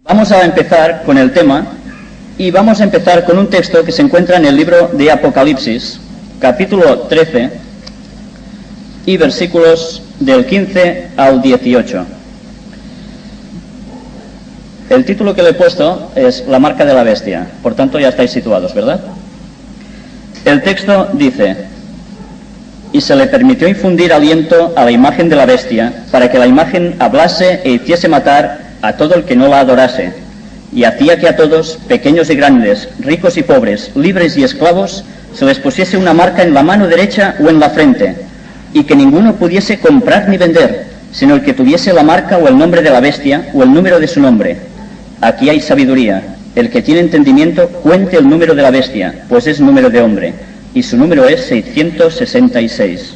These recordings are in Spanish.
Vamos a empezar con el tema y vamos a empezar con un texto que se encuentra en el libro de Apocalipsis, capítulo 13 y versículos del 15 al 18. El título que le he puesto es La marca de la bestia, por tanto ya estáis situados, ¿verdad? El texto dice: y se le permitió infundir aliento a la imagen de la bestia, para que la imagen hablase e hiciese matar a todo el que no la adorase, y hacía que a todos, pequeños y grandes, ricos y pobres, libres y esclavos, se les pusiese una marca en la mano derecha o en la frente, y que ninguno pudiese comprar ni vender, sino el que tuviese la marca o el nombre de la bestia o el número de su nombre. Aquí hay sabiduría. El que tiene entendimiento cuente el número de la bestia, pues es número de hombre, y su número es 666.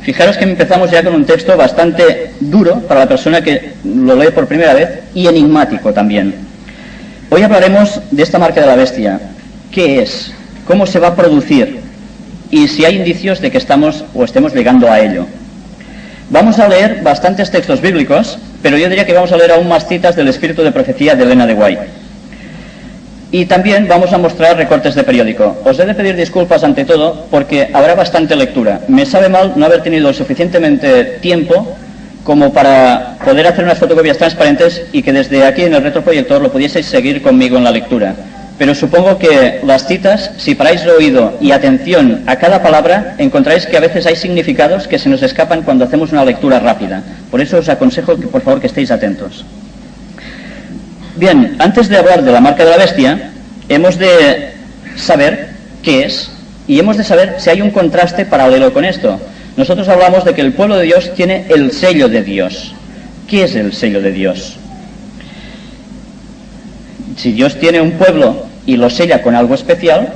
Fijaros que empezamos ya con un texto bastante duro para la persona que lo lee por primera vez y enigmático también. Hoy hablaremos de esta marca de la bestia. ¿Qué es? ¿Cómo se va a producir? Y si hay indicios de que estamos o estemos llegando a ello. Vamos a leer bastantes textos bíblicos, pero yo diría que vamos a leer aún más citas del Espíritu de Profecía de Elena de White. Y también vamos a mostrar recortes de periódico. Os he de pedir disculpas ante todo porque habrá bastante lectura. Me sabe mal no haber tenido suficientemente tiempo como para poder hacer unas fotocopias transparentes y que desde aquí en el retroproyector lo pudieseis seguir conmigo en la lectura. Pero supongo que las citas, si paráis el oído y atención a cada palabra, encontraréis que a veces hay significados que se nos escapan cuando hacemos una lectura rápida. Por eso os aconsejo que por favor que estéis atentos. Bien, antes de hablar de la marca de la bestia, hemos de saber qué es y hemos de saber si hay un contraste paralelo con esto. Nosotros hablamos de que el pueblo de Dios tiene el sello de Dios. ¿Qué es el sello de Dios? Si Dios tiene un pueblo y lo sella con algo especial,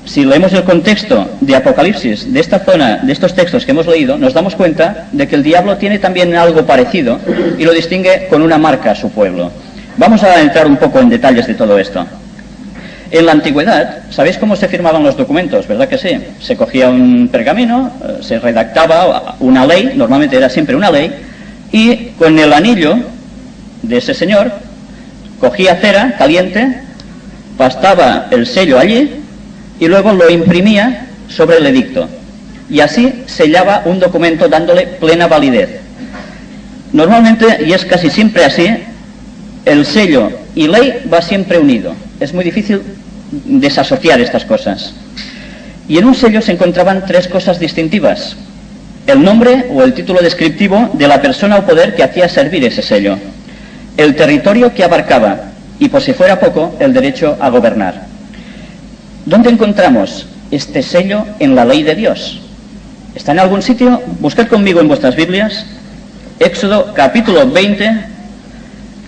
si leemos el contexto de Apocalipsis, de esta zona, de estos textos que hemos leído, nos damos cuenta de que el diablo tiene también algo parecido y lo distingue con una marca a su pueblo. Vamos a entrar un poco en detalles de todo esto. En la antigüedad, ¿sabéis cómo se firmaban los documentos? ¿Verdad que sí? Se cogía un pergamino, se redactaba una ley, normalmente era siempre una ley, y con el anillo de ese señor, cogía cera caliente, pastaba el sello allí, y luego lo imprimía sobre el edicto. Y así sellaba un documento dándole plena validez. Normalmente, y es casi siempre así, el sello y ley va siempre unido. Es muy difícil desasociar estas cosas. Y en un sello se encontraban tres cosas distintivas: el nombre o el título descriptivo de la persona o poder que hacía servir ese sello, el territorio que abarcaba y, por si fuera poco, el derecho a gobernar. ¿Dónde encontramos este sello en la ley de Dios? ¿Está en algún sitio? Buscad conmigo en vuestras Biblias Éxodo capítulo 20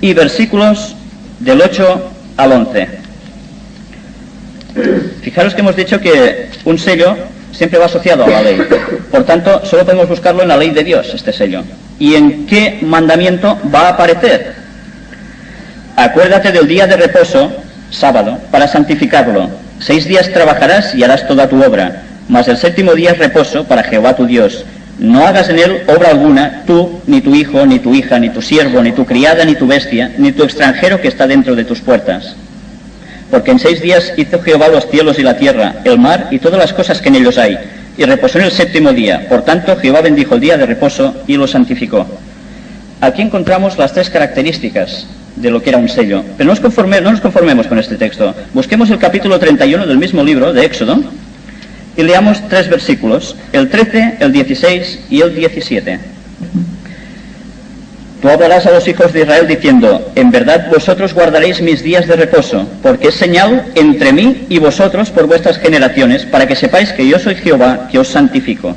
y versículos del 8 al 11. Fijaros que hemos dicho que un sello siempre va asociado a la ley. Por tanto, solo podemos buscarlo en la ley de Dios, este sello. ¿Y en qué mandamiento va a aparecer? Acuérdate del día de reposo, sábado, para santificarlo. 6 días trabajarás y harás toda tu obra, mas el 7º día es reposo para Jehová tu Dios. No hagas en él obra alguna, tú, ni tu hijo, ni tu hija, ni tu siervo, ni tu criada, ni tu bestia, ni tu extranjero que está dentro de tus puertas. Porque en 6 días hizo Jehová los cielos y la tierra, el mar y todas las cosas que en ellos hay, y reposó en el 7º día. Por tanto, Jehová bendijo el día de reposo y lo santificó. Aquí encontramos las tres características de lo que era un sello. Pero no nos conformemos con este texto. Busquemos el capítulo 31 del mismo libro de Éxodo y leamos 3 versículos, el 13, el 16 y el 17. Tú hablarás a los hijos de Israel diciendo: en verdad vosotros guardaréis mis días de reposo, porque es señal entre mí y vosotros por vuestras generaciones, para que sepáis que yo soy Jehová, que os santifico.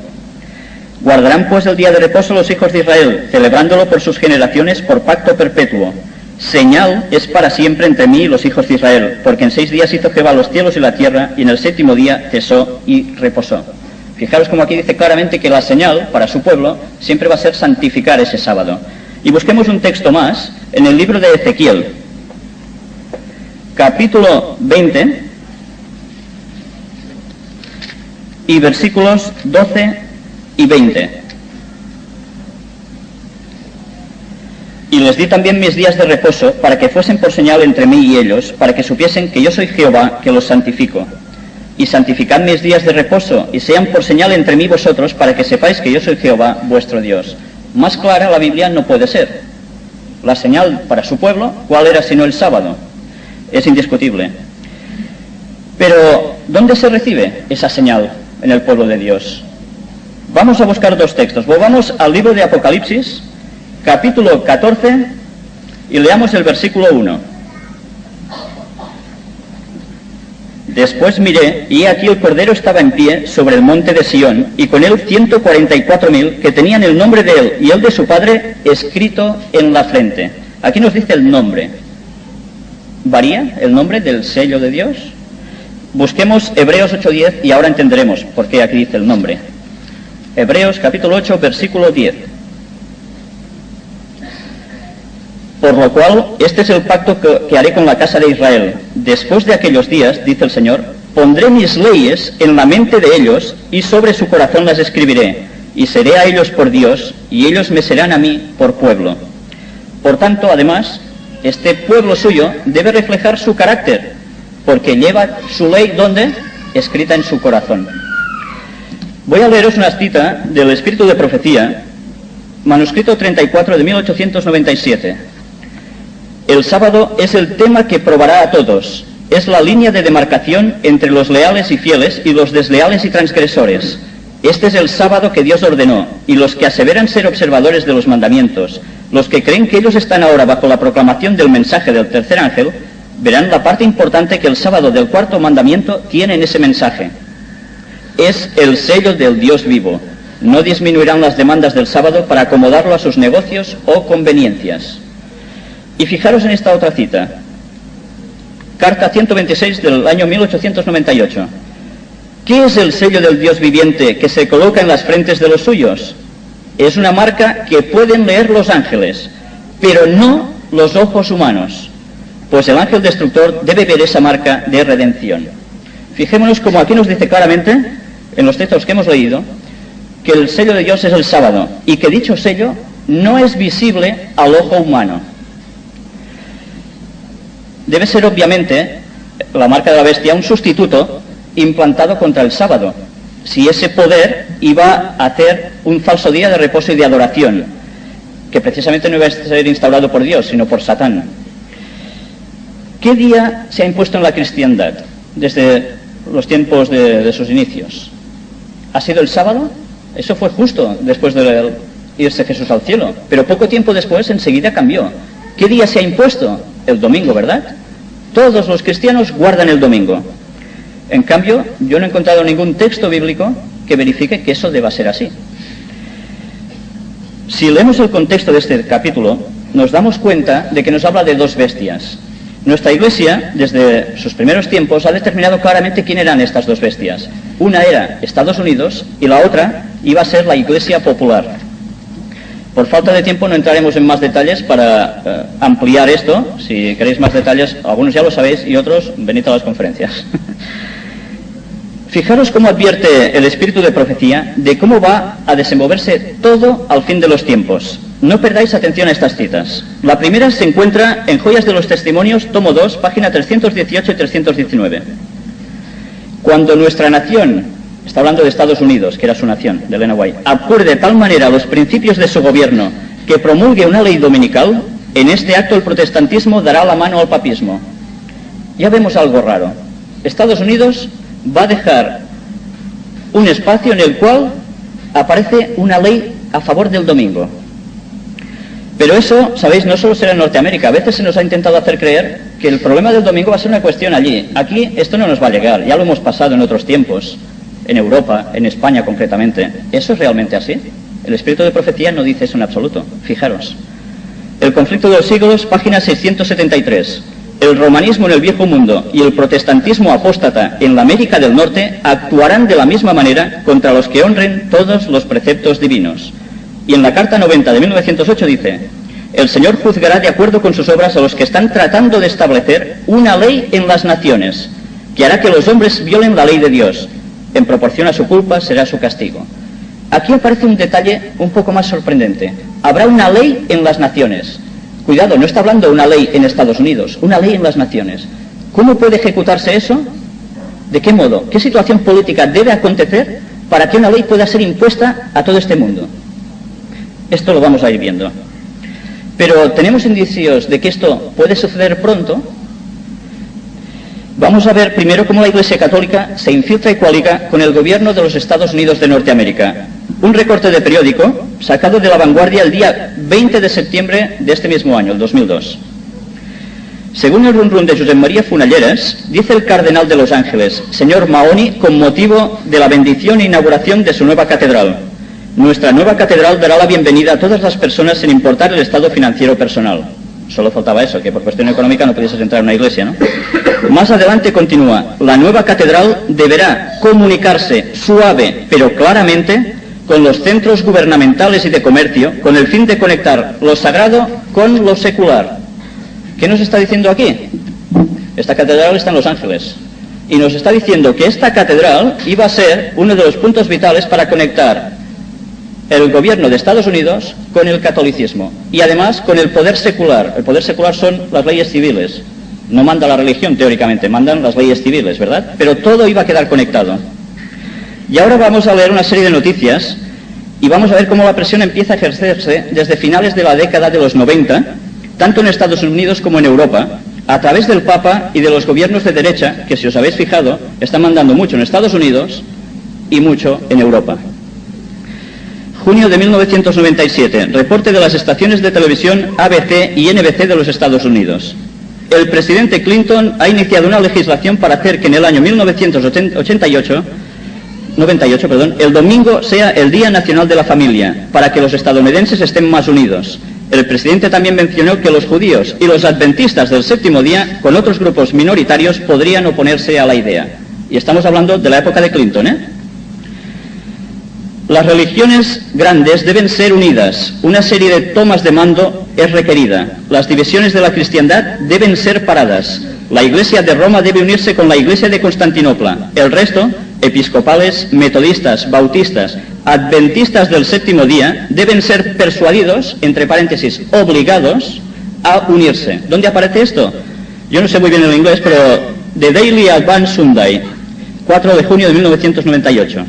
Guardarán pues el día de reposo los hijos de Israel, celebrándolo por sus generaciones por pacto perpetuo. Señal es para siempre entre mí y los hijos de Israel, porque en 6 días hizo Jehová los cielos y la tierra, y en el 7º día cesó y reposó. Fijaros como aquí dice claramente que la señal para su pueblo siempre va a ser santificar ese sábado. Y busquemos un texto más en el libro de Ezequiel, capítulo 20 y versículos 12 y 20. Y les di también mis días de reposo para que fuesen por señal entre mí y ellos, para que supiesen que yo soy Jehová, que los santifico. Y santificad mis días de reposo, y sean por señal entre mí y vosotros, para que sepáis que yo soy Jehová, vuestro Dios. Más clara la Biblia no puede ser. La señal para su pueblo, ¿cuál era sino el sábado? Es indiscutible. Pero, ¿dónde se recibe esa señal en el pueblo de Dios? Vamos a buscar dos textos. Volvamos al libro de Apocalipsis, capítulo 14, y leamos el versículo 1. Después miré, y aquí el Cordero estaba en pie sobre el monte de Sión, y con él 144.000 que tenían el nombre de él y el de su padre escrito en la frente. Aquí nos dice el nombre. ¿Varía el nombre del sello de Dios? Busquemos Hebreos 8:10 y ahora entenderemos por qué aquí dice el nombre. Hebreos capítulo 8, versículo 10. Por lo cual, este es el pacto que haré con la casa de Israel. Después de aquellos días, dice el Señor, pondré mis leyes en la mente de ellos y sobre su corazón las escribiré. Y seré a ellos por Dios y ellos me serán a mí por pueblo. Por tanto, además, este pueblo suyo debe reflejar su carácter, porque lleva su ley, ¿dónde? Escrita en su corazón. Voy a leeros una cita del Espíritu de Profecía, manuscrito 34 de 1897. El sábado es el tema que probará a todos. Es la línea de demarcación entre los leales y fieles y los desleales y transgresores. Este es el sábado que Dios ordenó, y los que aseveran ser observadores de los mandamientos, los que creen que ellos están ahora bajo la proclamación del mensaje del tercer ángel, verán la parte importante que el sábado del cuarto mandamiento tiene en ese mensaje. Es el sello del Dios vivo. No disminuirán las demandas del sábado para acomodarlo a sus negocios o conveniencias. Y fijaros en esta otra cita. Carta 126 del año 1898. ¿Qué es el sello del Dios viviente que se coloca en las frentes de los suyos? Es una marca que pueden leer los ángeles, pero no los ojos humanos, pues el ángel destructor debe ver esa marca de redención. Fijémonos como aquí nos dice claramente, en los textos que hemos leído, que el sello de Dios es el sábado, y que dicho sello no es visible al ojo humano. Debe ser obviamente la marca de la bestia un sustituto implantado contra el sábado, si ese poder iba a hacer un falso día de reposo y de adoración, que precisamente no iba a ser instaurado por Dios, sino por Satán. ¿Qué día se ha impuesto en la cristiandad desde los tiempos de sus inicios? ¿Ha sido el sábado? Eso fue justo después de irse Jesús al cielo, pero poco tiempo después enseguida cambió. ¿Qué día se ha impuesto? El domingo, ¿verdad? Todos los cristianos guardan el domingo. En cambio, yo no he encontrado ningún texto bíblico que verifique que eso deba ser así. Si leemos el contexto de este capítulo, nos damos cuenta de que nos habla de dos bestias. Nuestra Iglesia, desde sus primeros tiempos, ha determinado claramente quién eran estas dos bestias. Una era Estados Unidos y la otra iba a ser la Iglesia popular. Por falta de tiempo no entraremos en más detalles para ampliar esto. Si queréis más detalles, algunos ya lo sabéis y otros, venid a las conferencias. Fijaros cómo advierte el Espíritu de Profecía de cómo va a desenvolverse todo al fin de los tiempos. No perdáis atención a estas citas. La primera se encuentra en Joyas de los Testimonios, tomo 2, página 318 y 319. Cuando nuestra nación, está hablando de Estados Unidos, que era su nación, de Elena White, abjure de tal manera los principios de su gobierno que promulgue una ley dominical, en este acto el protestantismo dará la mano al papismo. Ya vemos algo raro. Estados Unidos va a dejar un espacio en el cual aparece una ley a favor del domingo. Pero eso, sabéis, no solo será en Norteamérica. A veces se nos ha intentado hacer creer que el problema del domingo va a ser una cuestión allí. Aquí esto no nos va a llegar, ya lo hemos pasado en otros tiempos, en Europa, en España concretamente. ¿Eso es realmente así? El Espíritu de Profecía no dice eso en absoluto. Fijaros. El conflicto de los siglos, página 673. El romanismo en el viejo mundo y el protestantismo apóstata en la América del Norte actuarán de la misma manera contra los que honren todos los preceptos divinos. Y en la Carta 90 de 1908 dice: el Señor juzgará de acuerdo con sus obras a los que están tratando de establecer una ley en las naciones, que hará que los hombres violen la ley de Dios. En proporción a su culpa será su castigo. Aquí aparece un detalle un poco más sorprendente. Habrá una ley en las naciones. Cuidado, no está hablando de una ley en Estados Unidos, una ley en las naciones. ¿Cómo puede ejecutarse eso? ¿De qué modo? ¿Qué situación política debe acontecer para que una ley pueda ser impuesta a todo este mundo? Esto lo vamos a ir viendo. Pero ¿tenemos indicios de que esto puede suceder pronto? Vamos a ver primero cómo la Iglesia Católica se infiltra y coaliga con el gobierno de los Estados Unidos de Norteamérica. Un recorte de periódico sacado de La Vanguardia el día 20 de septiembre de este mismo año, el 2002. Según el run run de Josep María Funalleras, dice el cardenal de Los Ángeles, señor Mahony, con motivo de la bendición e inauguración de su nueva catedral: nuestra nueva catedral dará la bienvenida a todas las personas sin importar el estado financiero personal. Solo faltaba eso, que por cuestión económica no pudieses entrar en una iglesia, ¿no? Más adelante continúa, la nueva catedral deberá comunicarse suave pero claramente con los centros gubernamentales y de comercio, con el fin de conectar lo sagrado con lo secular. ¿Qué nos está diciendo aquí? Esta catedral está en Los Ángeles. Y nos está diciendo que esta catedral iba a ser uno de los puntos vitales para conectar el gobierno de Estados Unidos con el catolicismo. Y además con el poder secular. El poder secular son las leyes civiles. No manda la religión, teóricamente, mandan las leyes civiles, ¿verdad? Pero todo iba a quedar conectado. Y ahora vamos a leer una serie de noticias y vamos a ver cómo la presión empieza a ejercerse desde finales de la década de los 90, tanto en Estados Unidos como en Europa, a través del Papa y de los gobiernos de derecha, que si os habéis fijado, están mandando mucho en Estados Unidos y mucho en Europa. Junio de 1997, reporte de las estaciones de televisión ABC y NBC de los Estados Unidos. El presidente Clinton ha iniciado una legislación para hacer que en el año 1998, el domingo sea el Día Nacional de la Familia, para que los estadounidenses estén más unidos. El presidente también mencionó que los judíos y los adventistas del séptimo día, con otros grupos minoritarios, podrían oponerse a la idea. Y estamos hablando de la época de Clinton, ¿eh? Las religiones grandes deben ser unidas. Una serie de tomas de mando es requerida. Las divisiones de la cristiandad deben ser paradas. La Iglesia de Roma debe unirse con la Iglesia de Constantinopla. El resto, episcopales, metodistas, bautistas, adventistas del séptimo día, deben ser persuadidos, entre paréntesis, obligados, a unirse. ¿Dónde aparece esto? Yo no sé muy bien el inglés, pero The Daily Advance Sunday, 4 de junio de 1998.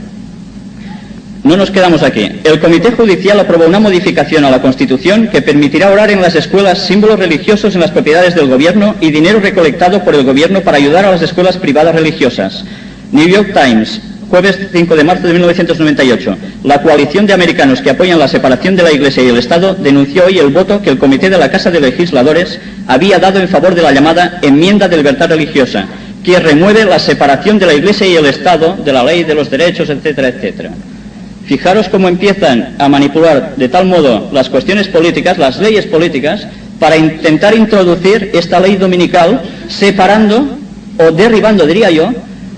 No nos quedamos aquí. El Comité Judicial aprobó una modificación a la Constitución que permitirá orar en las escuelas símbolos religiosos en las propiedades del gobierno y dinero recolectado por el gobierno para ayudar a las escuelas privadas religiosas. New York Times, jueves 5 de marzo de 1998. La coalición de americanos que apoyan la separación de la Iglesia y el Estado denunció hoy el voto que el Comité de la Casa de Legisladores había dado en favor de la llamada enmienda de libertad religiosa, que remueve la separación de la Iglesia y el Estado de la ley de los derechos, etcétera, etcétera. Fijaros cómo empiezan a manipular de tal modo las cuestiones políticas, las leyes políticas, para intentar introducir esta ley dominical, separando o derribando, diría yo,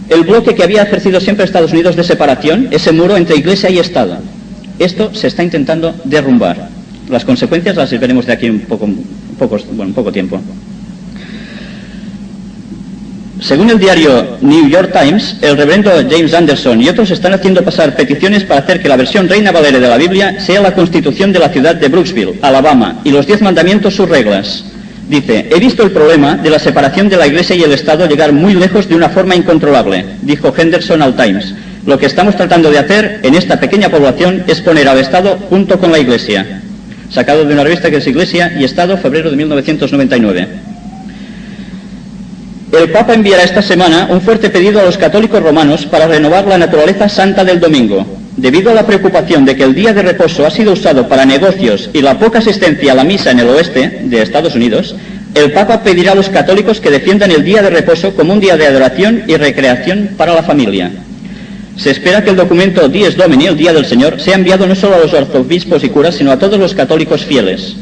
el bloque que había ejercido siempre Estados Unidos de separación, ese muro entre Iglesia y Estado. Esto se está intentando derrumbar. Las consecuencias las veremos de aquí un poco tiempo. Según el diario New York Times, el reverendo James Anderson y otros están haciendo pasar peticiones para hacer que la versión Reina Valera de la Biblia sea la Constitución de la ciudad de Brooksville, Alabama, y los 10 mandamientos sus reglas. Dice, he visto el problema de la separación de la Iglesia y el Estado llegar muy lejos de una forma incontrolable, dijo Henderson al Times. Lo que estamos tratando de hacer en esta pequeña población es poner al Estado junto con la Iglesia. Sacado de una revista que es Iglesia y Estado, febrero de 1999. El Papa enviará esta semana un fuerte pedido a los católicos romanos para renovar la naturaleza santa del domingo. Debido a la preocupación de que el día de reposo ha sido usado para negocios y la poca asistencia a la misa en el oeste de Estados Unidos, el Papa pedirá a los católicos que defiendan el día de reposo como un día de adoración y recreación para la familia. Se espera que el documento Dies Domini, el Día del Señor, sea enviado no solo a los arzobispos y curas, sino a todos los católicos fieles.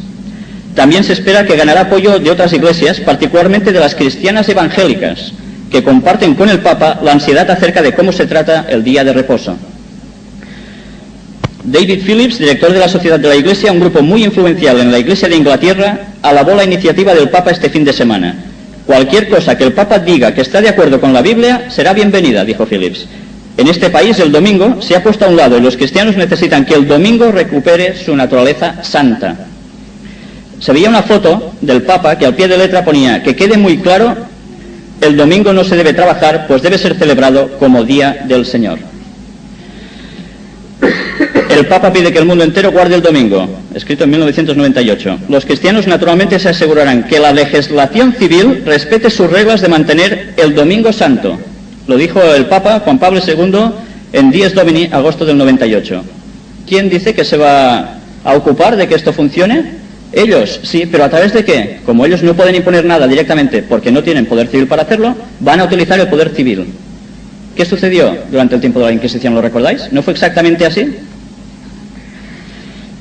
También se espera que ganará apoyo de otras iglesias, particularmente de las cristianas evangélicas, que comparten con el Papa la ansiedad acerca de cómo se trata el día de reposo. David Phillips, director de la Sociedad de la Iglesia, un grupo muy influencial en la Iglesia de Inglaterra, alabó la iniciativa del Papa este fin de semana. Cualquier cosa que el Papa diga que está de acuerdo con la Biblia será bienvenida, dijo Phillips. En este país el domingo se ha puesto a un lado y los cristianos necesitan que el domingo recupere su naturaleza santa. se veía una foto del Papa que al pie de letra ponía: que quede muy claro, el domingo no se debe trabajar, pues debe ser celebrado como Día del Señor. El Papa pide que el mundo entero guarde el domingo, escrito en 1998. Los cristianos naturalmente se asegurarán que la legislación civil respete sus reglas de mantener el domingo santo. Lo dijo el Papa Juan Pablo II en Dies Domini, agosto del 98. ¿Quién dice que se va a ocupar de que esto funcione? Ellos, sí, pero ¿a través de qué? Como ellos no pueden imponer nada directamente porque no tienen poder civil para hacerlo, van a utilizar el poder civil. ¿Qué sucedió durante el tiempo de la Inquisición? ¿Lo recordáis? ¿No fue exactamente así?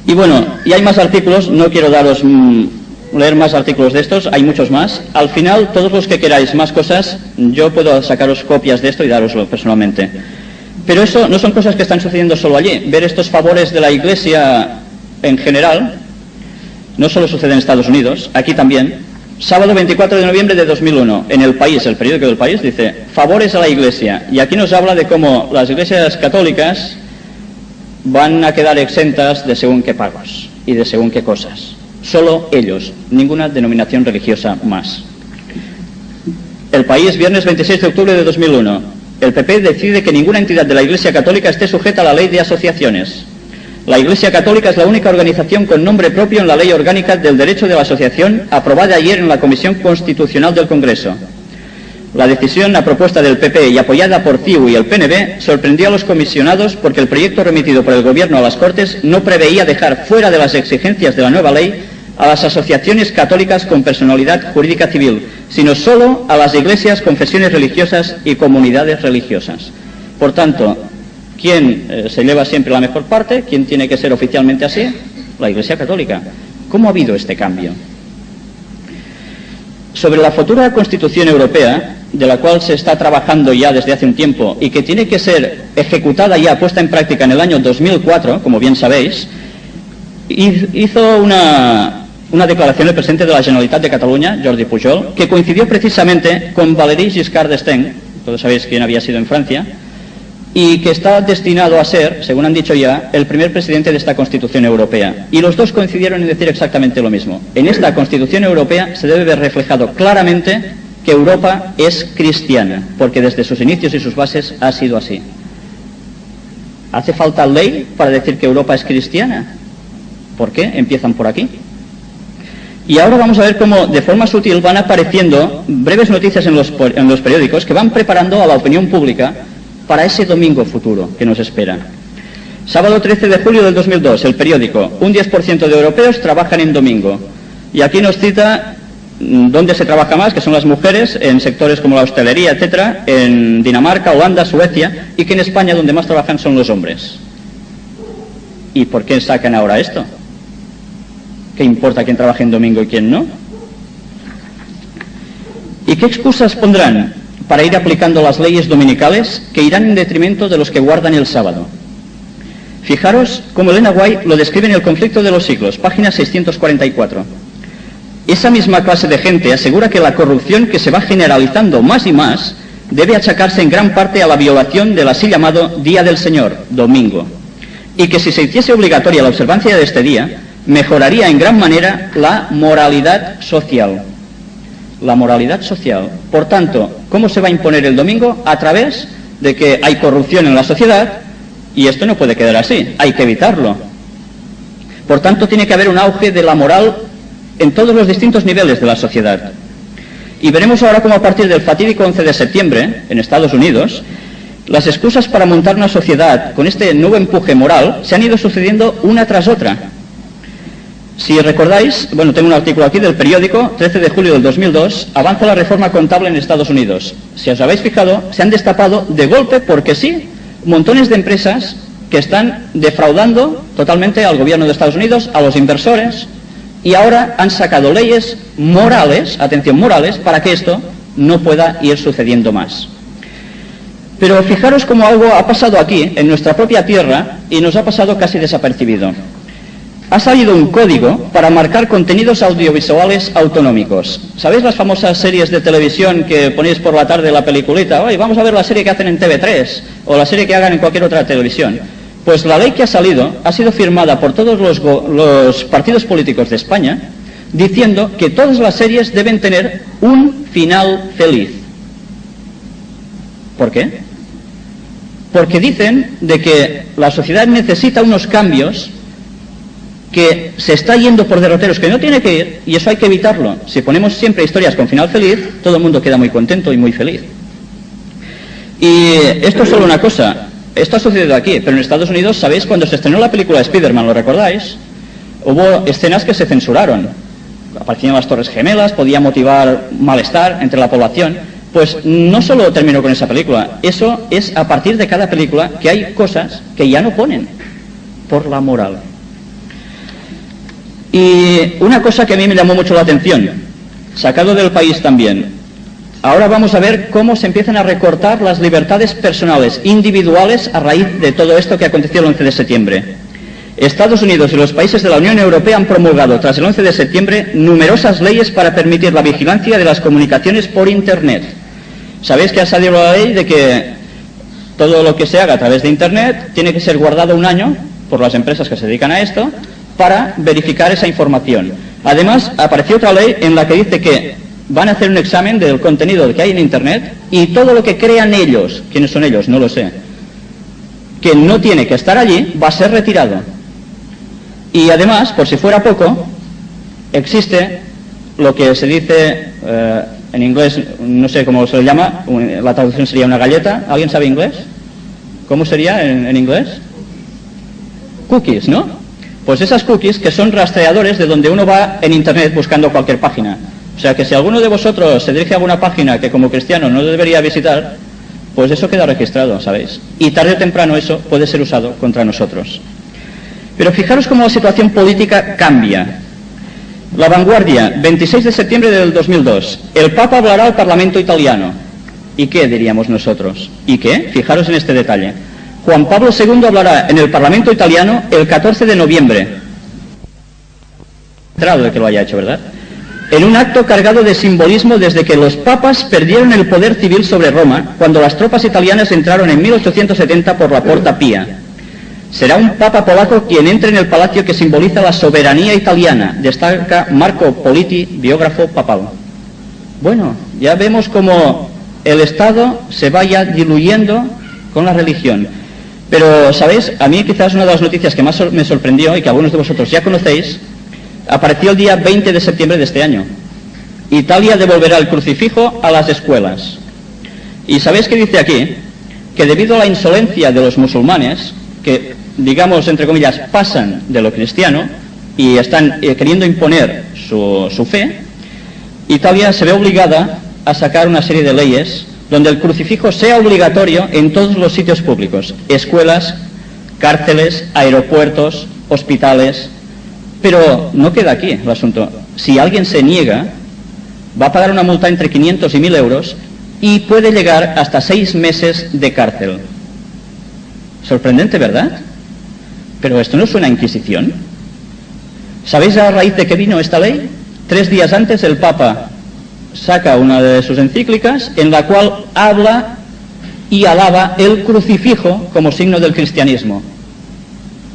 Y bueno, y hay más artículos, no quiero leer más artículos de estos, hay muchos más. Al final, todos los que queráis más cosas, yo puedo sacaros copias de esto y daroslo personalmente. Pero eso no son cosas que están sucediendo solo allí. Ver estos favores de la Iglesia en general no solo sucede en Estados Unidos, aquí también. Sábado 24 de noviembre de 2001, en El País, el periódico del País, dice: favores a la Iglesia. Y aquí nos habla de cómo las iglesias católicas van a quedar exentas de según qué pagos y de según qué cosas. Solo ellos, ninguna denominación religiosa más. El País, viernes 26 de octubre de 2001. El PP decide que ninguna entidad de la Iglesia Católica esté sujeta a la ley de asociaciones. La Iglesia Católica es la única organización con nombre propio en la Ley Orgánica del Derecho de la Asociación, aprobada ayer en la Comisión Constitucional del Congreso. La decisión, a propuesta del PP y apoyada por CIU y el PNV, sorprendió a los comisionados porque el proyecto remitido por el Gobierno a las Cortes no preveía dejar fuera de las exigencias de la nueva ley a las asociaciones católicas con personalidad jurídica civil, sino solo a las iglesias, confesiones religiosas y comunidades religiosas. Por tanto, ¿quién se lleva siempre la mejor parte? ¿Quién tiene que ser oficialmente así? La Iglesia Católica. ¿Cómo ha habido este cambio? Sobre la futura Constitución Europea, de la cual se está trabajando ya desde hace un tiempo y que tiene que ser ejecutada ya, puesta en práctica en el año 2004, como bien sabéis, hizo una declaración el presidente de la Generalitat de Cataluña, Jordi Pujol, que coincidió precisamente con Valéry Giscard d'Estaing, todos sabéis quién había sido en Francia, y que está destinado a ser, según han dicho ya, el primer presidente de esta Constitución Europea. Y los dos coincidieron en decir exactamente lo mismo. En esta Constitución Europea se debe ver reflejado claramente que Europa es cristiana, porque desde sus inicios y sus bases ha sido así. ¿Hace falta ley para decir que Europa es cristiana? ¿Por qué? Empiezan por aquí. Y ahora vamos a ver cómo de forma sutil van apareciendo breves noticias en los periódicos que van preparando a la opinión pública para ese domingo futuro que nos espera. Sábado 13 de julio del 2002, el periódico: un 10% de europeos trabajan en domingo. Y aquí nos cita dónde se trabaja más, que son las mujeres, en sectores como la hostelería, etcétera, en Dinamarca, Holanda, Suecia, y que en España donde más trabajan son los hombres. ¿Y por qué sacan ahora esto? ¿Qué importa quién trabaja en domingo y quién no? ¿Y qué excusas pondrán para ir aplicando las leyes dominicales que irán en detrimento de los que guardan el sábado? Fijaros cómo Elena White lo describe en El conflicto de los siglos, página 644. Esa misma clase de gente asegura que la corrupción que se va generalizando más y más debe achacarse en gran parte a la violación del así llamado Día del Señor, domingo, y que si se hiciese obligatoria la observancia de este día, mejoraría en gran manera la moralidad social. La moralidad social. Por tanto, ¿cómo se va a imponer el domingo? A través de que hay corrupción en la sociedad, y esto no puede quedar así, hay que evitarlo. Por tanto, tiene que haber un auge de la moral en todos los distintos niveles de la sociedad. Y veremos ahora cómo a partir del fatídico 11 de septiembre, en Estados Unidos, las excusas para montar una sociedad con este nuevo empuje moral se han ido sucediendo una tras otra. Si recordáis, bueno, tengo un artículo aquí del periódico, 13 de julio del 2002, avanza la reforma contable en Estados Unidos. Si os habéis fijado, se han destapado de golpe, porque sí, montones de empresas que están defraudando totalmente al gobierno de Estados Unidos, a los inversores, y ahora han sacado leyes morales, atención, morales, para que esto no pueda ir sucediendo más. Pero fijaros cómo algo ha pasado aquí, en nuestra propia tierra, y nos ha pasado casi desapercibido. Ha salido un código para marcar contenidos audiovisuales autonómicos. ¿Sabéis las famosas series de televisión que ponéis por la tarde la peliculita? Oye, vamos a ver la serie que hacen en TV3 o la serie que hagan en cualquier otra televisión. Pues la ley que ha salido ha sido firmada por todos los partidos políticos de España diciendo que todas las series deben tener un final feliz. ¿Por qué? Porque dicen de que la sociedad necesita unos cambios, que se está yendo por derroteros que no tiene que ir, y eso hay que evitarlo. Si ponemos siempre historias con final feliz, todo el mundo queda muy contento y muy feliz. Y esto es solo una cosa, esto ha sucedido aquí, pero en Estados Unidos, ¿sabéis? Cuando se estrenó la película de Spider-Man, ¿lo recordáis? Hubo escenas que se censuraron. Aparecían las Torres Gemelas, podía motivar malestar entre la población. Pues no solo terminó con esa película, eso es a partir de cada película, que hay cosas que ya no ponen por la moral. Y una cosa que a mí me llamó mucho la atención, sacado del país también, ahora vamos a ver cómo se empiezan a recortar las libertades personales, individuales, a raíz de todo esto que aconteció el 11 de septiembre. Estados Unidos y los países de la Unión Europea han promulgado, tras el 11 de septiembre, numerosas leyes para permitir la vigilancia de las comunicaciones por Internet. Sabéis que ha salido la ley de que todo lo que se haga a través de Internet tiene que ser guardado un año por las empresas que se dedican a esto para verificar esa información. Además, apareció otra ley en la que dice que van a hacer un examen del contenido que hay en Internet y todo lo que crean ellos, ¿quiénes son ellos? No lo sé, que no tiene que estar allí, va a ser retirado. Y además, por si fuera poco, existe lo que se dice en inglés, no sé cómo se le llama, la traducción sería una galleta. ¿Alguien sabe inglés? ¿Cómo sería en inglés? Cookies, ¿no? Pues esas cookies que son rastreadores de donde uno va en Internet buscando cualquier página. O sea que si alguno de vosotros se dirige a alguna página que como cristiano no debería visitar, pues eso queda registrado, ¿sabéis? Y tarde o temprano eso puede ser usado contra nosotros. Pero fijaros cómo la situación política cambia. La Vanguardia, 26 de septiembre del 2002. El Papa hablará al Parlamento italiano. ¿Y qué diríamos nosotros? ¿Y qué? Fijaros en este detalle. Juan Pablo II hablará en el Parlamento italiano el 14 de noviembre. Entrado de que lo haya hecho, ¿verdad? En un acto cargado de simbolismo desde que los papas perdieron el poder civil sobre Roma, cuando las tropas italianas entraron en 1870 por la Porta Pía. Será un papa polaco quien entre en el palacio que simboliza la soberanía italiana, destaca Marco Politi, biógrafo papal. Bueno, ya vemos cómo el Estado se vaya diluyendo con la religión. Pero, ¿sabéis? A mí quizás una de las noticias que más me sorprendió y que algunos de vosotros ya conocéis, apareció el día 20 de septiembre de este año. Italia devolverá el crucifijo a las escuelas. ¿Y sabéis qué dice aquí? Que debido a la insolencia de los musulmanes, que, digamos, entre comillas, pasan de lo cristiano y están queriendo imponer su fe, Italia se ve obligada a sacar una serie de leyes donde el crucifijo sea obligatorio en todos los sitios públicos, escuelas, cárceles, aeropuertos, hospitales. Pero no queda aquí el asunto. Si alguien se niega, va a pagar una multa entre 500 y 1.000 euros y puede llegar hasta 6 meses de cárcel. Sorprendente, ¿verdad? Pero esto no suena a Inquisición. ¿Sabéis a raíz de qué vino esta ley? 3 días antes el Papa saca una de sus encíclicas en la cual habla y alaba el crucifijo como signo del cristianismo.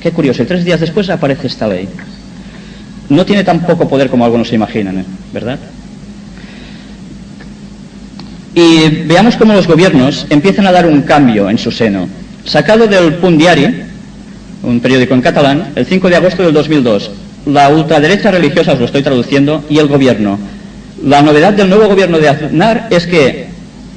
Qué curioso, y 3 días después aparece esta ley. No tiene tan poco poder como algunos se imaginan, ¿verdad? Y veamos cómo los gobiernos empiezan a dar un cambio en su seno. Sacado del Punt Diari, un periódico en catalán, el 5 de agosto del 2002, la ultraderecha religiosa, os lo estoy traduciendo, y el gobierno. La novedad del nuevo gobierno de Aznar es que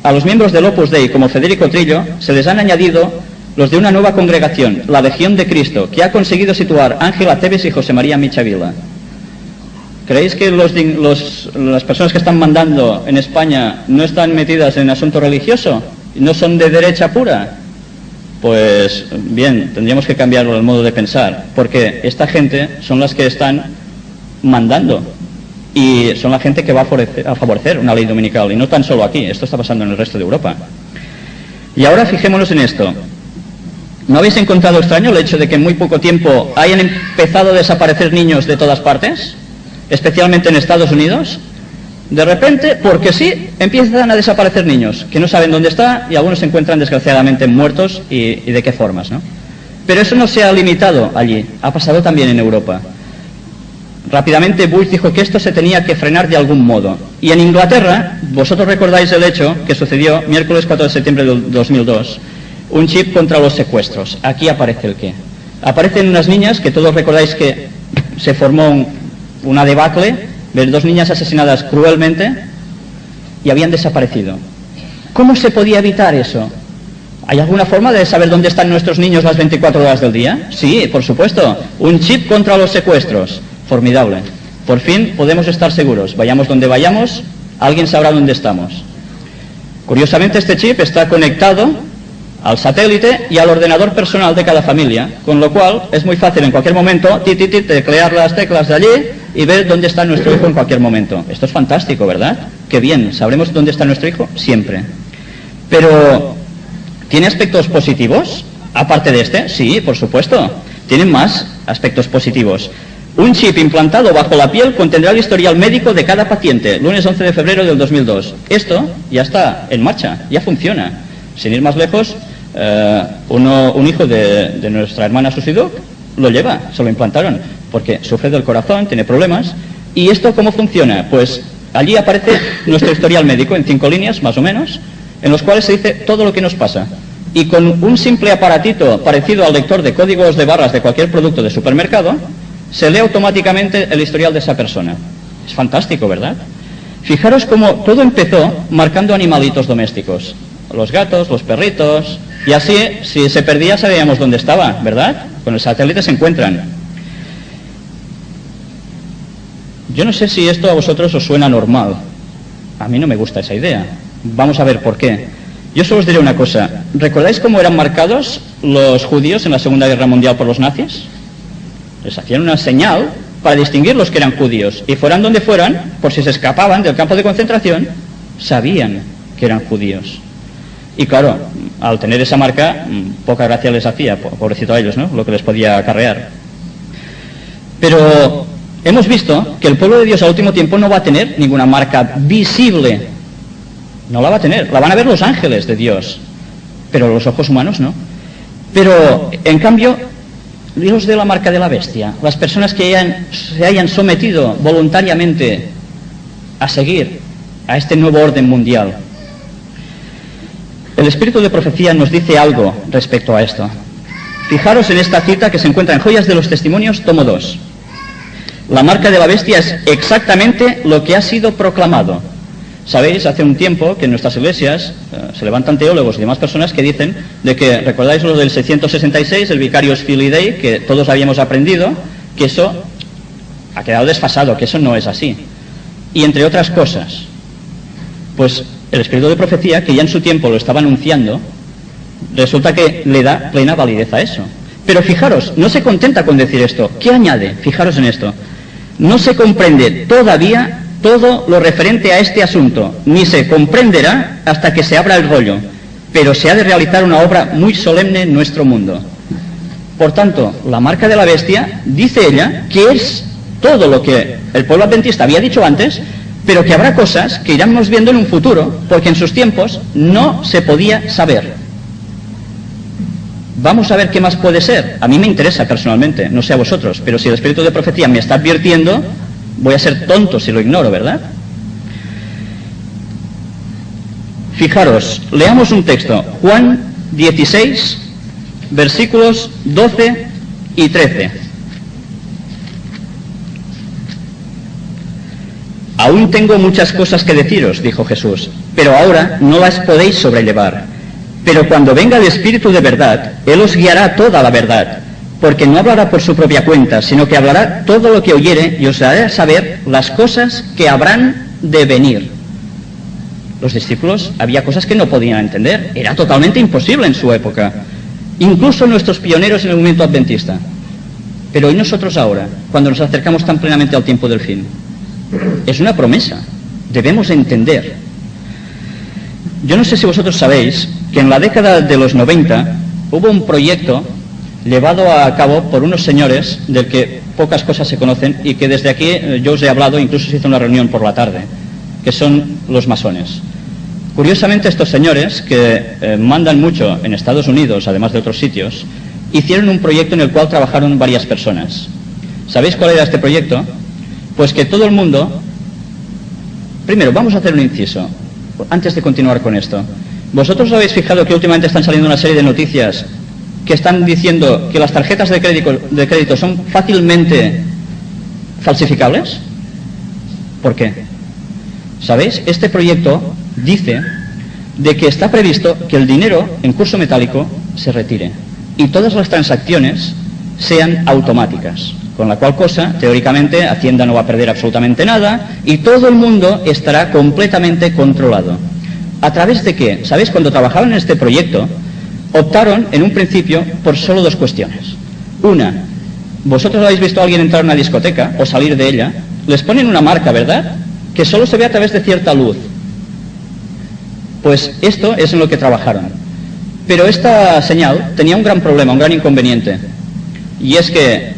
a los miembros del Opus Dei, como Federico Trillo, se les han añadido los de una nueva congregación, la Legión de Cristo, que ha conseguido situar Ángel Acebes y José María Michavila. ¿Creéis que las personas que están mandando en España no están metidas en asunto religioso? ¿No son de derecha pura? Pues bien, tendríamos que cambiar el modo de pensar, porque esta gente son las que están mandando y son la gente que va a favorecer una ley dominical, y no tan solo aquí, esto está pasando en el resto de Europa. Y ahora fijémonos en esto. ¿No habéis encontrado extraño el hecho de que en muy poco tiempo hayan empezado a desaparecer niños de todas partes, especialmente en Estados Unidos? De repente, porque sí, empiezan a desaparecer niños que no saben dónde está, y algunos se encuentran desgraciadamente muertos, y de qué formas, ¿no? Pero eso no se ha limitado allí, ha pasado también en Europa. rápidamente Bush dijo que esto se tenía que frenar de algún modo. Y en Inglaterra, vosotros recordáis el hecho que sucedió miércoles 4 de septiembre del 2002, un chip contra los secuestros. Aquí aparece el qué. Aparecen unas niñas que todos recordáis que se formó una debacle, de 2 niñas asesinadas cruelmente y habían desaparecido. ¿Cómo se podía evitar eso? ¿Hay alguna forma de saber dónde están nuestros niños las 24 horas del día? Sí, por supuesto. Un chip contra los secuestros. Formidable. Por fin podemos estar seguros. Vayamos donde vayamos, alguien sabrá dónde estamos. Curiosamente, este chip está conectado al satélite y al ordenador personal de cada familia, con lo cual es muy fácil en cualquier momento teclear las teclas de allí y ver dónde está nuestro hijo en cualquier momento. Esto es fantástico, ¿verdad? Qué bien. ¿Sabremos dónde está nuestro hijo? Siempre. Pero, ¿tiene aspectos positivos? Aparte de este, sí, por supuesto. Tienen más aspectos positivos. Un chip implantado bajo la piel contendrá el historial médico de cada paciente, lunes 11 de febrero del 2002. Esto ya está en marcha, ya funciona. Sin ir más lejos, un hijo de nuestra hermana Susiduk lo lleva, se lo implantaron, porque sufre del corazón, tiene problemas. ¿Y esto cómo funciona? Pues allí aparece nuestro historial médico en 5 líneas, más o menos, en los cuales se dice todo lo que nos pasa. Y con un simple aparatito parecido al lector de códigos de barras de cualquier producto de supermercado, se lee automáticamente el historial de esa persona. Es fantástico, ¿verdad? Fijaros cómo todo empezó marcando animalitos domésticos. Los gatos, los perritos, y así, si se perdía, sabíamos dónde estaba, ¿verdad? Con el satélite se encuentran. Yo no sé si esto a vosotros os suena normal. A mí no me gusta esa idea. Vamos a ver por qué. Yo solo os diré una cosa. ¿Recordáis cómo eran marcados los judíos en la Segunda Guerra Mundial por los nazis? Les hacían una señal para distinguir los que eran judíos. Y fueran donde fueran, por si se escapaban del campo de concentración, sabían que eran judíos. Y claro, al tener esa marca, poca gracia les hacía, pobrecito a ellos, ¿no? Lo que les podía acarrear. Pero hemos visto que el pueblo de Dios al último tiempo no va a tener ninguna marca visible. No la va a tener. La van a ver los ángeles de Dios, pero los ojos humanos no. Pero, en cambio, los de la marca de la bestia, las personas que se hayan sometido voluntariamente a seguir a este nuevo orden mundial. El espíritu de profecía nos dice algo respecto a esto. Fijaros en esta cita que se encuentra en Joyas de los Testimonios, tomo 2. La marca de la bestia es exactamente lo que ha sido proclamado. Sabéis, hace un tiempo que en nuestras iglesias se levantan teólogos y demás personas que dicen de que, ¿recordáis lo del 666, el Vicarious Filii Dei, que todos habíamos aprendido, que eso ha quedado desfasado, que eso no es así? Y entre otras cosas, pues el espíritu de profecía, que ya en su tiempo lo estaba anunciando, resulta que le da plena validez a eso. Pero fijaros, no se contenta con decir esto. ¿Qué añade? Fijaros en esto. No se comprende todavía todo lo referente a este asunto, ni se comprenderá hasta que se abra el rollo, pero se ha de realizar una obra muy solemne en nuestro mundo. Por tanto, la marca de la bestia, dice ella, que es todo lo que el pueblo adventista había dicho antes, pero que habrá cosas que iremos viendo en un futuro, porque en sus tiempos no se podía saber. Vamos a ver qué más puede ser. A mí me interesa personalmente, no sé a vosotros, pero si el espíritu de profecía me está advirtiendo, voy a ser tonto si lo ignoro, ¿verdad? Fijaros, leamos un texto, Juan 16, versículos 12 y 13. Aún tengo muchas cosas que deciros, dijo Jesús, pero ahora no las podéis sobrellevar. Pero cuando venga el Espíritu de verdad, Él os guiará a toda la verdad, porque no hablará por su propia cuenta, sino que hablará todo lo que oyere y os hará saber las cosas que habrán de venir. Los discípulos había cosas que no podían entender, era totalmente imposible en su época, incluso nuestros pioneros en el movimiento adventista. Pero ¿y nosotros ahora, cuando nos acercamos tan plenamente al tiempo del fin? Es una promesa, debemos entender. Yo no sé si vosotros sabéis que en la década de los 90 hubo un proyecto llevado a cabo por unos señores del que pocas cosas se conocen y que desde aquí yo os he hablado, incluso se hizo una reunión por la tarde, que son los masones. Curiosamente, estos señores, que mandan mucho en Estados Unidos, además de otros sitios, hicieron un proyecto en el cual trabajaron varias personas. ¿Sabéis cuál era este proyecto? Pues que todo el mundo... Primero, vamos a hacer un inciso, antes de continuar con esto. ¿Vosotros os habéis fijado que últimamente están saliendo una serie de noticias que están diciendo que las tarjetas de crédito son fácilmente falsificables? ¿Por qué? ¿Sabéis? Este proyecto dice de que está previsto que el dinero en curso metálico se retire y todas las transacciones sean automáticas, con la cual cosa, teóricamente, Hacienda no va a perder absolutamente nada y todo el mundo estará completamente controlado. ¿A través de qué? ¿Sabéis? Cuando trabajaban en este proyecto, optaron en un principio por solo dos cuestiones. Una, vosotros habéis visto a alguien entrar a una discoteca o salir de ella, les ponen una marca, ¿verdad?, que solo se ve a través de cierta luz. Pues esto es en lo que trabajaron. Pero esta señal tenía un gran problema, un gran inconveniente, y es que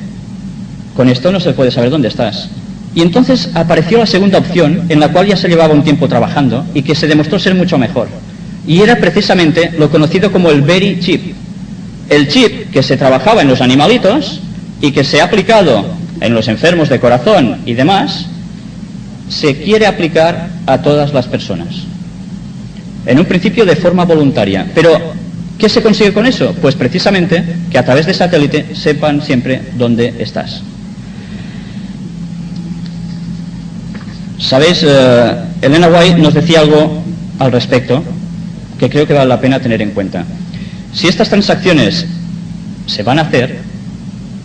con esto no se puede saber dónde estás. Y entonces apareció la segunda opción, en la cual ya se llevaba un tiempo trabajando y que se demostró ser mucho mejor. Y era precisamente lo conocido como el Very Chip. El chip que se trabajaba en los animalitos y que se ha aplicado en los enfermos de corazón y demás, se quiere aplicar a todas las personas. En un principio de forma voluntaria. Pero, ¿qué se consigue con eso? Pues precisamente que a través de satélite sepan siempre dónde estás. ¿Sabéis? Elena White nos decía algo al respecto que creo que vale la pena tener en cuenta. Si estas transacciones se van a hacer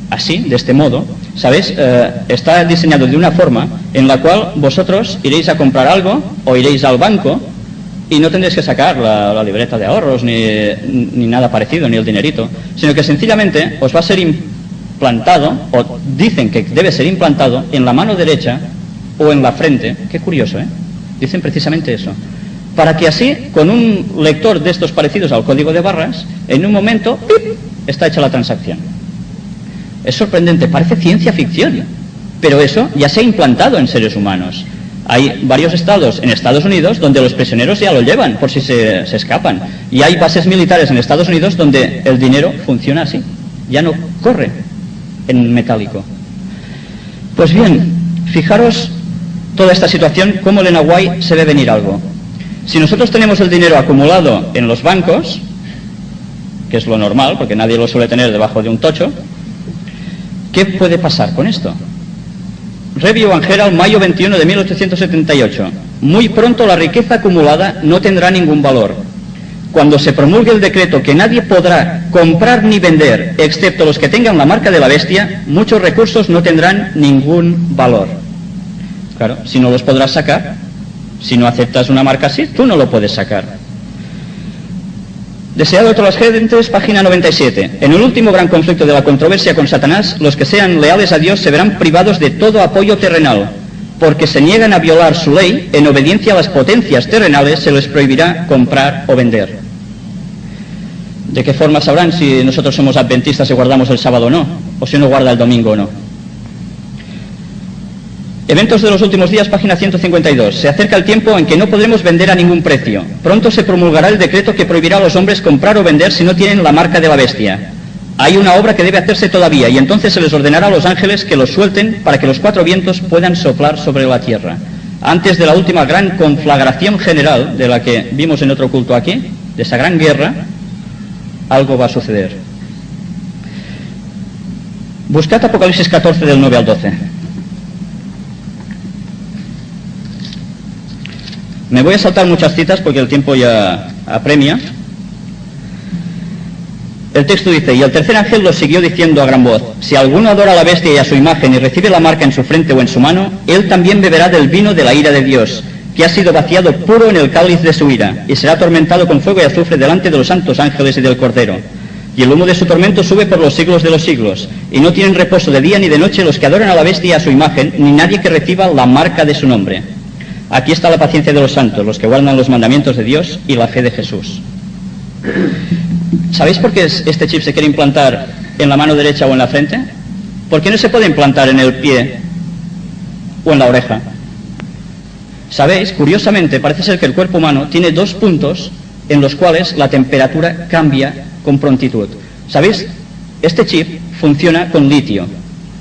así, de este modo, ¿sabéis? Está diseñado de una forma en la cual vosotros iréis a comprar algo o iréis al banco y no tendréis que sacar la libreta de ahorros ni nada parecido, ni el dinerito, sino que sencillamente os va a ser implantado, o dicen que debe ser implantado en la mano derecha o en la frente. Qué curioso, ¿eh? Dicen precisamente eso. Para que así, con un lector de estos parecidos al código de barras, en un momento, ¡pip!, está hecha la transacción. Es sorprendente, parece ciencia ficción, pero eso ya se ha implantado en seres humanos. Hay varios estados en Estados Unidos donde los prisioneros ya lo llevan por si se escapan. Y hay bases militares en Estados Unidos donde el dinero funciona así. Ya no corre en metálico. Pues bien, fijaros toda esta situación, cómo Elena White se ve venir algo. Si nosotros tenemos el dinero acumulado en los bancos, que es lo normal, porque nadie lo suele tener debajo de un tocho, ¿qué puede pasar con esto? Review and Herald, mayo 21 de 1878. Muy pronto la riqueza acumulada no tendrá ningún valor. Cuando se promulgue el decreto que nadie podrá comprar ni vender, excepto los que tengan la marca de la bestia, muchos recursos no tendrán ningún valor. Claro, si no los podrás sacar, si no aceptas una marca así, tú no lo puedes sacar. Deseado de todas las gentes, página 97. En el último gran conflicto de la controversia con Satanás, los que sean leales a Dios se verán privados de todo apoyo terrenal, porque se niegan a violar su ley. En obediencia a las potencias terrenales se les prohibirá comprar o vender. ¿De qué forma sabrán si nosotros somos adventistas y guardamos el sábado o no? O si uno guarda el domingo o no. Eventos de los últimos días, página 152. Se acerca el tiempo en que no podremos vender a ningún precio. Pronto se promulgará el decreto que prohibirá a los hombres comprar o vender si no tienen la marca de la bestia. Hay una obra que debe hacerse todavía, y entonces se les ordenará a los ángeles que los suelten para que los cuatro vientos puedan soplar sobre la tierra. Antes de la última gran conflagración general, de la que vimos en otro culto aquí, de esa gran guerra, algo va a suceder. Buscad Apocalipsis 14 del 9 al 12. Me voy a saltar muchas citas porque el tiempo ya apremia. El texto dice: y el tercer ángel los siguió diciendo a gran voz: si alguno adora a la bestia y a su imagen y recibe la marca en su frente o en su mano, él también beberá del vino de la ira de Dios, que ha sido vaciado puro en el cáliz de su ira, y será atormentado con fuego y azufre delante de los santos ángeles y del Cordero. Y el humo de su tormento sube por los siglos de los siglos, y no tienen reposo de día ni de noche los que adoran a la bestia y a su imagen, ni nadie que reciba la marca de su nombre. Aquí está la paciencia de los santos, los que guardan los mandamientos de Dios y la fe de Jesús. ¿Sabéis por qué este chip se quiere implantar en la mano derecha o en la frente? ¿Por qué no se puede implantar en el pie o en la oreja? ¿Sabéis? Curiosamente, parece ser que el cuerpo humano tiene dos puntos en los cuales la temperatura cambia con prontitud. ¿Sabéis? Este chip funciona con litio,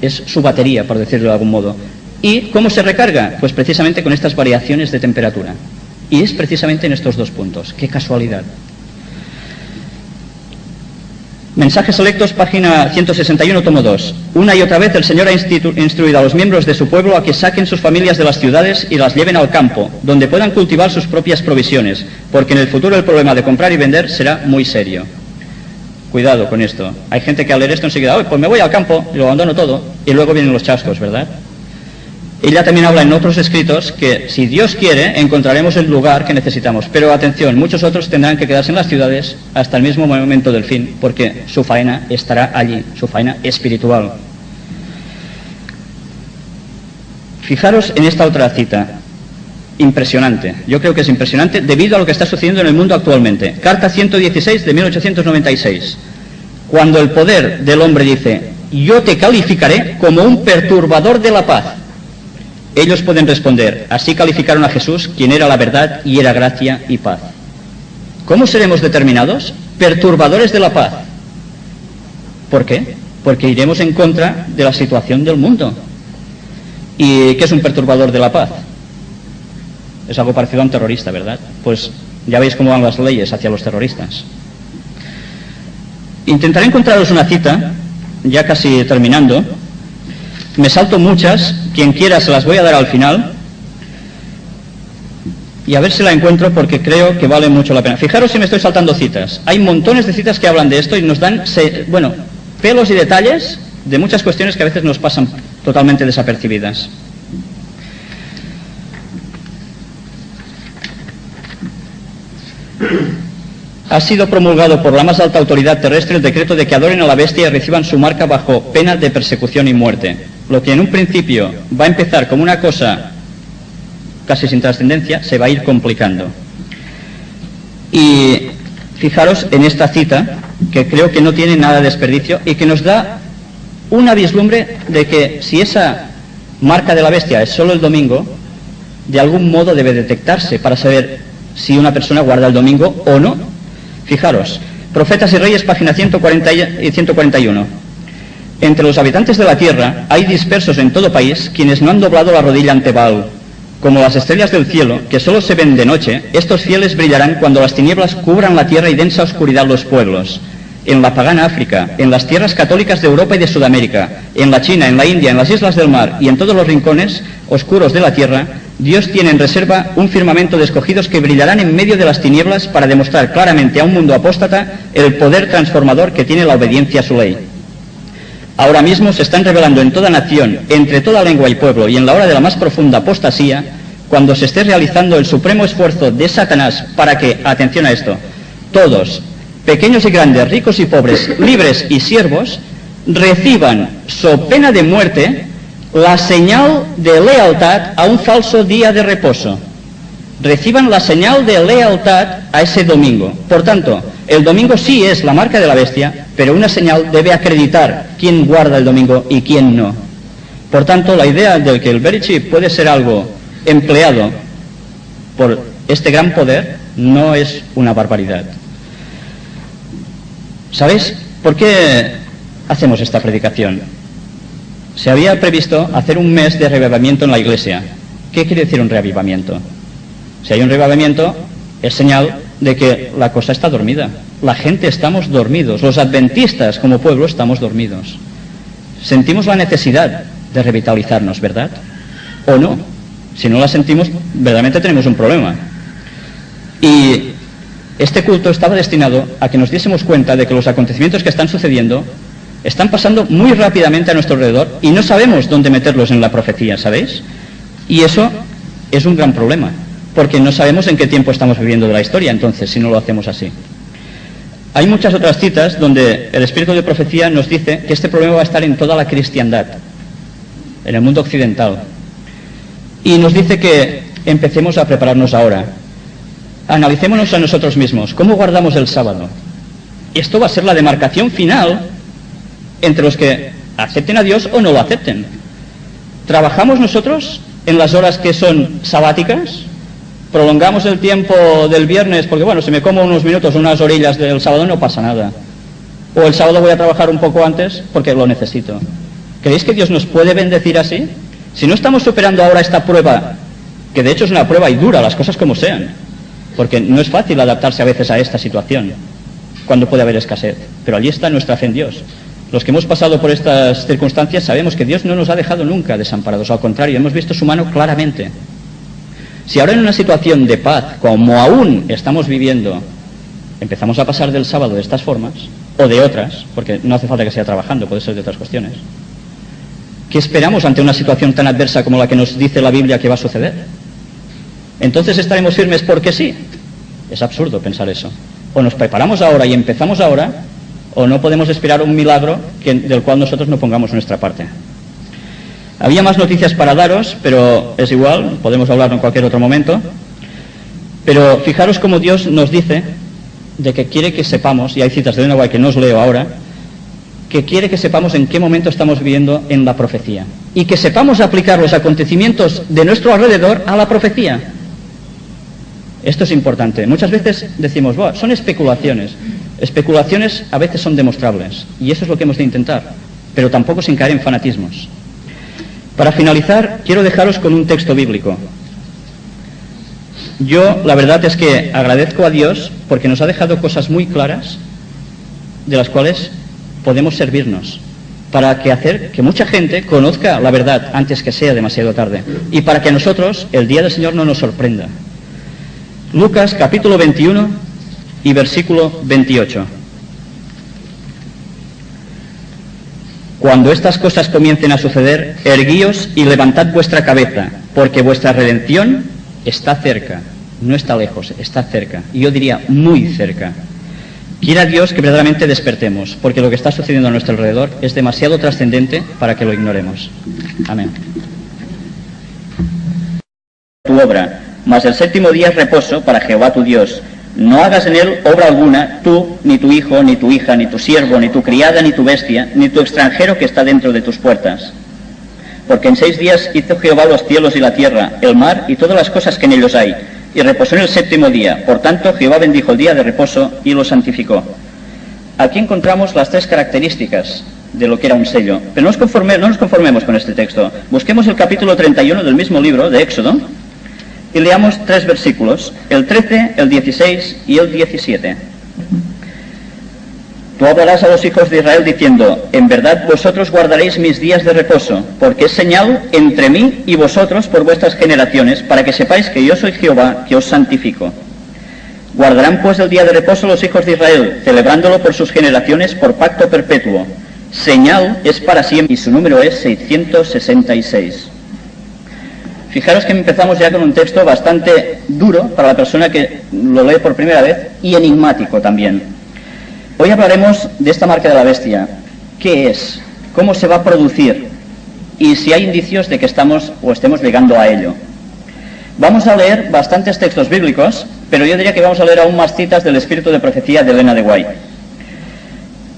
es su batería, por decirlo de algún modo. ¿Y cómo se recarga? Pues precisamente con estas variaciones de temperatura. Y es precisamente en estos dos puntos. ¡Qué casualidad! Mensajes selectos, página 161, tomo 2. Una y otra vez el Señor ha instruido a los miembros de su pueblo a que saquen sus familias de las ciudades y las lleven al campo, donde puedan cultivar sus propias provisiones, porque en el futuro el problema de comprar y vender será muy serio. Cuidado con esto. Hay gente que al leer esto enseguida, pues me voy al campo y lo abandono todo, y luego vienen los chascos, ¿verdad? Ella también habla en otros escritos que si Dios quiere encontraremos el lugar que necesitamos, pero atención, muchos otros tendrán que quedarse en las ciudades hasta el mismo momento del fin, porque su faena estará allí, su faena espiritual. Fijaros en esta otra cita, impresionante, yo creo que es impresionante debido a lo que está sucediendo en el mundo actualmente. Carta 116 de 1896, cuando el poder del hombre dice, yo te calificaré como un perturbador de la paz. Ellos pueden responder, así calificaron a Jesús, quien era la verdad y era gracia y paz. ¿Cómo seremos determinados? Perturbadores de la paz. ¿Por qué? Porque iremos en contra de la situación del mundo. ¿Y qué es un perturbador de la paz? Es algo parecido a un terrorista, ¿verdad? Pues ya veis cómo van las leyes hacia los terroristas. Intentaré encontraros una cita, ya casi terminando. Me salto muchas, quien quiera se las voy a dar al final, y a ver si la encuentro porque creo que vale mucho la pena. Fijaros si me estoy saltando citas. Hay montones de citas que hablan de esto y nos dan, pelos y detalles de muchas cuestiones que a veces nos pasan totalmente desapercibidas. Ha sido promulgado por la más alta autoridad terrestre el decreto de que adoren a la bestia y reciban su marca bajo pena de persecución y muerte. Lo que en un principio va a empezar como una cosa casi sin trascendencia, se va a ir complicando. Y fijaros en esta cita, que creo que no tiene nada de desperdicio y que nos da una vislumbre de que si esa marca de la bestia es solo el domingo, de algún modo debe detectarse para saber si una persona guarda el domingo o no. Fijaros, Profetas y Reyes, página 140 y 141. Entre los habitantes de la tierra hay dispersos en todo país quienes no han doblado la rodilla ante Baal. Como las estrellas del cielo, que solo se ven de noche, estos fieles brillarán cuando las tinieblas cubran la tierra y densa oscuridad los pueblos. En la pagana África, en las tierras católicas de Europa y de Sudamérica, en la China, en la India, en las islas del mar y en todos los rincones oscuros de la tierra, Dios tiene en reserva un firmamento de escogidos que brillarán en medio de las tinieblas para demostrar claramente a un mundo apóstata el poder transformador que tiene la obediencia a su ley. Ahora mismo se están revelando en toda nación, entre toda lengua y pueblo, y en la hora de la más profunda apostasía, cuando se esté realizando el supremo esfuerzo de Satanás para que, atención a esto, todos, pequeños y grandes, ricos y pobres, libres y siervos, reciban, so pena de muerte, la señal de lealtad a un falso día de reposo. Reciban la señal de lealtad a ese domingo. Por tanto, el domingo sí es la marca de la bestia, pero una señal debe acreditar quién guarda el domingo y quién no. Por tanto, la idea de que el Very Chip puede ser algo empleado por este gran poder no es una barbaridad. ¿Sabéis por qué hacemos esta predicación? Se había previsto hacer un mes de reavivamiento en la iglesia. ¿Qué quiere decir un reavivamiento? Si hay un reavivamiento, es señal de que la cosa está dormida. La gente estamos dormidos. Los adventistas como pueblo estamos dormidos. Sentimos la necesidad de revitalizarnos, ¿verdad? ¿O no? Si no la sentimos, verdaderamente tenemos un problema. Y este culto estaba destinado a que nos diésemos cuenta de que los acontecimientos que están sucediendo están pasando muy rápidamente a nuestro alrededor y no sabemos dónde meterlos en la profecía, ¿sabéis? Y eso es un gran problema, porque no sabemos en qué tiempo estamos viviendo de la historia, entonces, si no lo hacemos así. Hay muchas otras citas donde el espíritu de profecía nos dice que este problema va a estar en toda la cristiandad, en el mundo occidental. Y nos dice que empecemos a prepararnos ahora. Analicémonos a nosotros mismos. ¿Cómo guardamos el sábado? Esto va a ser la demarcación final entre los que acepten a Dios o no lo acepten. ¿Trabajamos nosotros en las horas que son sabáticas? ¿Prolongamos el tiempo del viernes porque, bueno, si me como unos minutos, unas orillas del sábado no pasa nada? ¿O el sábado voy a trabajar un poco antes porque lo necesito? ¿Creéis que Dios nos puede bendecir así? Si no estamos superando ahora esta prueba, que de hecho es una prueba y dura, las cosas como sean, porque no es fácil adaptarse a veces a esta situación, cuando puede haber escasez, pero allí está nuestra fe en Dios. Los que hemos pasado por estas circunstancias sabemos que Dios no nos ha dejado nunca desamparados, al contrario, hemos visto su mano claramente. Si ahora en una situación de paz, como aún estamos viviendo, empezamos a pasar del sábado de estas formas, o de otras, porque no hace falta que sea trabajando, puede ser de otras cuestiones, ¿qué esperamos ante una situación tan adversa como la que nos dice la Biblia que va a suceder? Entonces estaremos firmes porque sí. Es absurdo pensar eso. O nos preparamos ahora y empezamos ahora, o no podemos esperar un milagro del cual nosotros no pongamos nuestra parte. Había más noticias para daros, pero es igual, podemos hablarlo en cualquier otro momento. Pero fijaros cómo Dios nos dice de que quiere que sepamos, y hay citas de Elena White que no os leo ahora, que quiere que sepamos en qué momento estamos viviendo en la profecía. Y que sepamos aplicar los acontecimientos de nuestro alrededor a la profecía. Esto es importante. Muchas veces decimos, son especulaciones. Especulaciones a veces son demostrables, y eso es lo que hemos de intentar, pero tampoco sin caer en fanatismos. Para finalizar, quiero dejaros con un texto bíblico. Yo, la verdad es que agradezco a Dios porque nos ha dejado cosas muy claras de las cuales podemos servirnos para hacer que mucha gente conozca la verdad antes que sea demasiado tarde, y para que a nosotros el día del Señor no nos sorprenda. Lucas capítulo 21 y versículo 28. Cuando estas cosas comiencen a suceder, erguíos y levantad vuestra cabeza, porque vuestra redención está cerca. No está lejos, está cerca. Y yo diría muy cerca. Quiera Dios que verdaderamente despertemos, porque lo que está sucediendo a nuestro alrededor es demasiado trascendente para que lo ignoremos. Amén. Tu obra, mas el séptimo día es reposo para Jehová tu Dios. No hagas en él obra alguna, tú, ni tu hijo, ni tu hija, ni tu siervo, ni tu criada, ni tu bestia, ni tu extranjero que está dentro de tus puertas. Porque en 6 días hizo Jehová los cielos y la tierra, el mar y todas las cosas que en ellos hay, y reposó en el séptimo día. Por tanto, Jehová bendijo el día de reposo y lo santificó. Aquí encontramos las 3 características de lo que era un sello. Pero no nos conformemos con este texto. Busquemos el capítulo 31 del mismo libro, de Éxodo, y leamos 3 versículos, el 13, el 16 y el 17. Tú hablarás a los hijos de Israel diciendo, en verdad vosotros guardaréis mis días de reposo, porque es señal entre mí y vosotros por vuestras generaciones, para que sepáis que yo soy Jehová, que os santifico. Guardarán pues el día de reposo los hijos de Israel, celebrándolo por sus generaciones por pacto perpetuo. Señal es para siempre, y su número es 666. Fijaros que empezamos ya con un texto bastante duro para la persona que lo lee por primera vez y enigmático también. Hoy hablaremos de esta marca de la bestia. ¿Qué es? ¿Cómo se va a producir? Y si hay indicios de que estamos o estemos llegando a ello. Vamos a leer bastantes textos bíblicos, pero yo diría que vamos a leer aún más citas del espíritu de profecía de Elena White.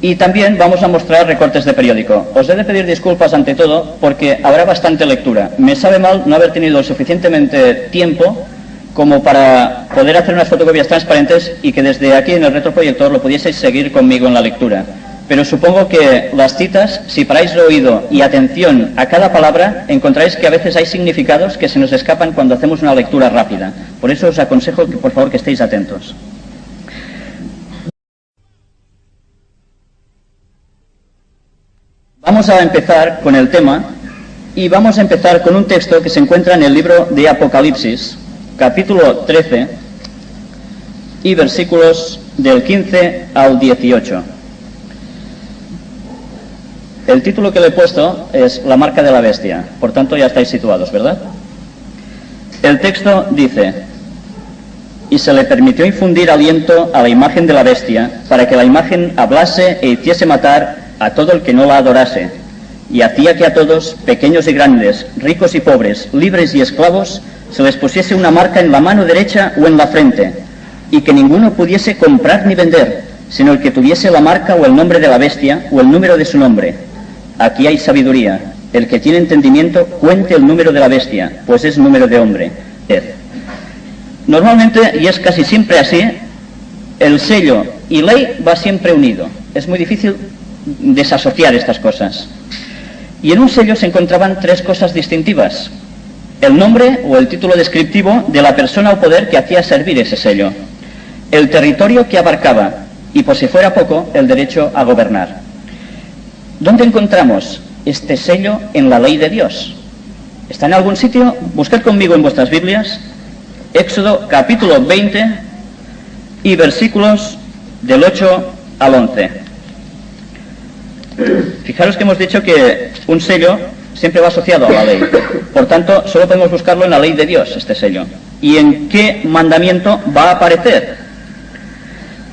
Y también vamos a mostrar recortes de periódico. Os he de pedir disculpas ante todo porque habrá bastante lectura. Me sabe mal no haber tenido suficientemente tiempo como para poder hacer unas fotocopias transparentes y que desde aquí en el retroproyector lo pudieseis seguir conmigo en la lectura. Pero supongo que las citas, si paráis el oído y atención a cada palabra, encontráis que a veces hay significados que se nos escapan cuando hacemos una lectura rápida. Por eso os aconsejo que por favor que estéis atentos. Vamos a empezar con el tema y vamos a empezar con un texto que se encuentra en el libro de Apocalipsis, capítulo 13 y versículos del 15 al 18. El título que le he puesto es La marca de la bestia, por tanto ya estáis situados, ¿verdad? El texto dice, y se le permitió infundir aliento a la imagen de la bestia, para que la imagen hablase e hiciese matar a todo el que no la adorase, y hacía que a todos, pequeños y grandes, ricos y pobres, libres y esclavos, se les pusiese una marca en la mano derecha o en la frente, y que ninguno pudiese comprar ni vender, sino el que tuviese la marca o el nombre de la bestia o el número de su nombre. Aquí hay sabiduría. El que tiene entendimiento cuente el número de la bestia, pues es número de hombre. Normalmente, y es casi siempre así, el sello y ley va siempre unido. Es muy difícil desasociar estas cosas. Y en un sello se encontraban tres cosas distintivas: el nombre o el título descriptivo de la persona o poder que hacía servir ese sello, el territorio que abarcaba y, por si fuera poco, el derecho a gobernar. ¿Dónde encontramos este sello en la ley de Dios? ¿Está en algún sitio? Buscad conmigo en vuestras Biblias Éxodo capítulo 20 y versículos del 8 al 11. Fijaros que hemos dicho que un sello siempre va asociado a la ley. Por tanto, solo podemos buscarlo en la ley de Dios, este sello. ¿Y en qué mandamiento va a aparecer?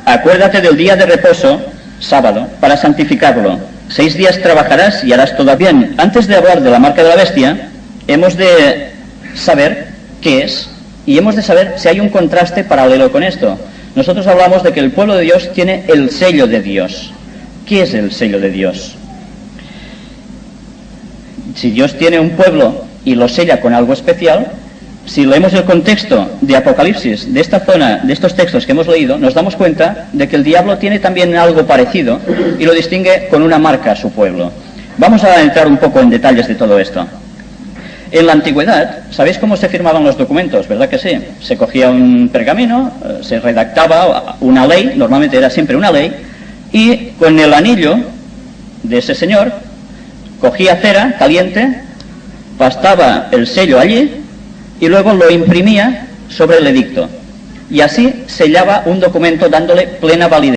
Acuérdate del día de reposo, sábado, para santificarlo. 6 días trabajarás y harás todo bien. Antes de hablar de la marca de la bestia, hemos de saber qué es y hemos de saber si hay un contraste paralelo con esto. Nosotros hablamos de que el pueblo de Dios tiene el sello de Dios. ¿Qué es el sello de Dios? Si Dios tiene un pueblo y lo sella con algo especial, si leemos el contexto de Apocalipsis, de esta zona, de estos textos que hemos leído, nos damos cuenta de que el diablo tiene también algo parecido y lo distingue con una marca a su pueblo. Vamos a entrar un poco en detalles de todo esto. En la antigüedad, ¿sabéis cómo se firmaban los documentos? ¿Verdad que sí? Se cogía un pergamino, se redactaba una ley, normalmente era siempre una ley, y con el anillo de ese señor cogía cera caliente, pastaba el sello allí y luego lo imprimía sobre el edicto. Y así sellaba un documento dándole plena validez.